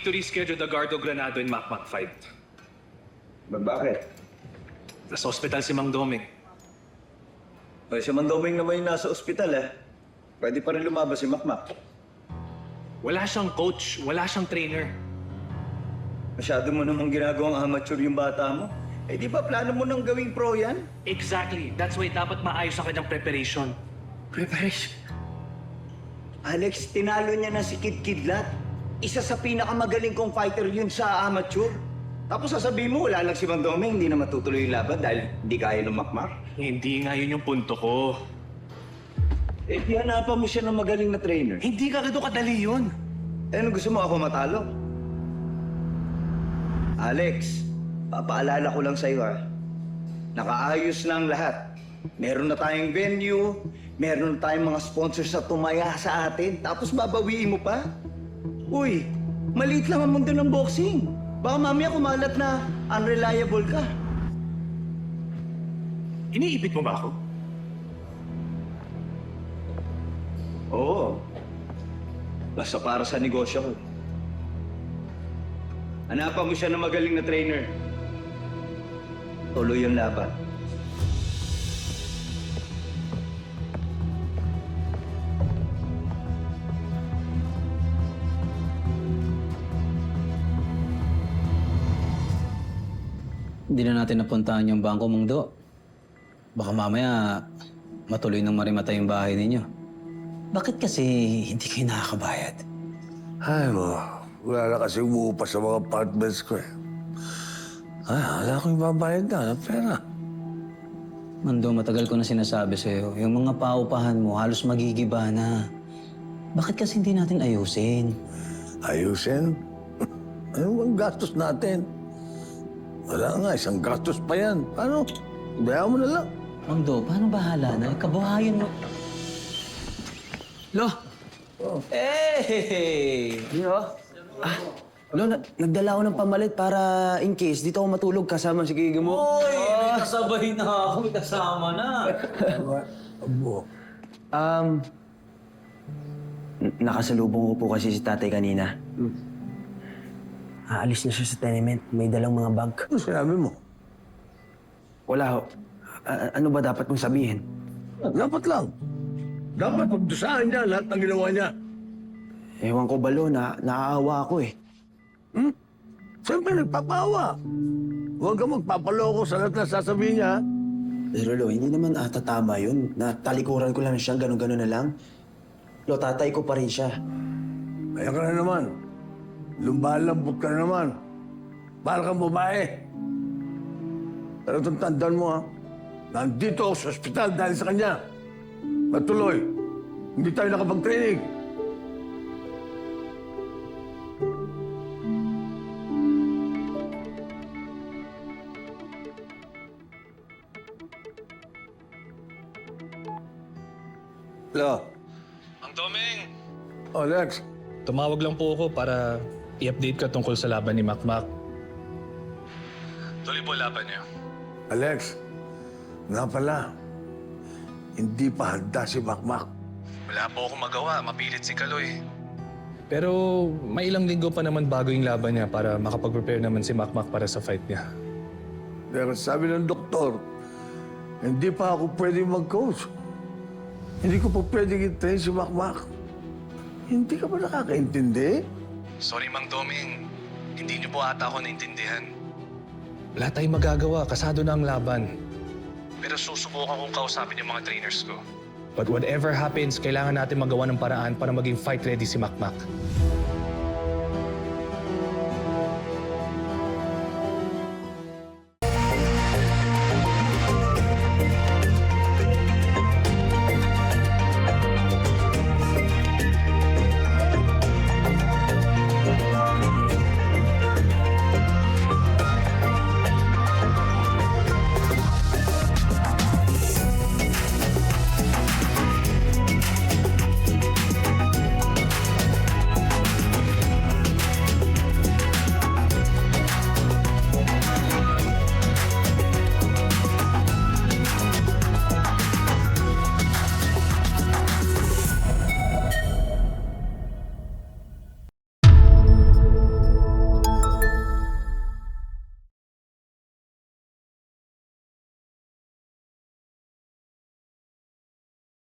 need to reschedule the Gardo Granado and Macmac fight. Bakit? Nasa ospital si Mang Doming. Ay, si Mandoming naman yung nasa ospital Pwede pa rin lumabas si Makmak. Wala siyang coach, wala siyang trainer. Masyado mo namang ginagawang amateur yung bata mo. Di ba plano mo nang gawing pro yan? Exactly. That's why dapat maayos ang kanyang preparation. Preparation? Alex, tinalo niya na si Kid Kidlat. Isa sa pinakamagaling kong fighter yun sa amateur. Tapos sasabihin mo, wala lang si Mandoming, hindi na matutuloy yung laban dahil hindi kaya ng Makmak. Hindi nga yun yung punto ko. Di hanapan mo siya ng magaling na trainer. Hindi ka ganito kadali yun. Ano gusto mo ako matalo? Alex, papaalala ko lang sa'yo nakaayos na ang lahat. Meron na tayong venue, meron na tayong mga sponsors na tumaya sa atin, tapos babawiin mo pa? Uy, maliit lang ang mundo ng boxing. Baka mamaya kumalat na unreliable ka. Iniibig mo ba ako? Oo. Basta para sa negosyo ko. Hanapan mo siya ng magaling na trainer. Tuloy yung laban. Hindi na natin napuntahan yung bangko, Mungdo. Baka mamaya matuloy nang marimatay yung bahay ninyo. Bakit kasi hindi kayo nakakabayad? Ay mo, wala na kasi umuupa sa mga apartments ko wala akong ibabayad na ng pera. Mando, matagal ko na sinasabi sa'yo, yung mga paupahan mo halos magigiba na. Bakit kasi hindi natin ayusin? Ayusin? Ano bang gastos natin? Wala nga, isang gastos pa yan. Ano? Bayaan mo na lang. Mando, paano bahala na? Kabuhayan mo. Lo! Oh. Hey! Lo, nagdala ako ng pamalit para in case dito ako matulog kasama si Kiga mo. Oy! May kasabay na ako. May kasama na. Abo. Nakasalubong ko po kasi si tatay kanina. Aalis na siya sa tenement. May dalang mga bag. Ano sinabi mo? Wala ho. Ano ba dapat kong sabihin? Dapat lang. Dapat pagdusahan niya lahat ng ginawa niya. Ewan ko ba, Lo, naaawa ako eh. Siyempre, nagpapawa. Huwag ka magpapaloko sa lahat na sasabihin niya. Pero Lo, hindi naman ata tama yun. Natalikuran ko lang siya, gano'n-gano'n na lang. Lo, tatay ko pa rin siya. Kaya ka na naman. Lumbalambot ka na naman. Para kang babae. Pero tandaan mo nandito ako sa ospital dahil sa kanya. Matuloy, hindi tayo nakapag-training. Hello. Mang Doming! Oh, Lex. Tumawag lang po ako para i-update ka tungkol sa laban ni Macmac. Tuloy po laban niyo. Alex, nga pala, hindi pa handa si Makmak. Wala po akong magawa. Mapilit si Kaloy. Pero may ilang linggo pa naman bago yung laban niya para makapag-prepare naman si Macmac para sa fight niya. Pero sabi ng doktor, hindi pa ako pwedeng mag-coach. Hindi ko pa pwedeng i-train si Makmak. Hindi ka ba nakakaintindi? Sorry, Mang Doming. Hindi niyo po ata ako naintindihan. Wala tayong magagawa. Kasado na ang laban. Pero susubukan kong kausapin yung mga trainers ko. But whatever happens, kailangan natin magawa ng paraan para maging fight ready si Macmac.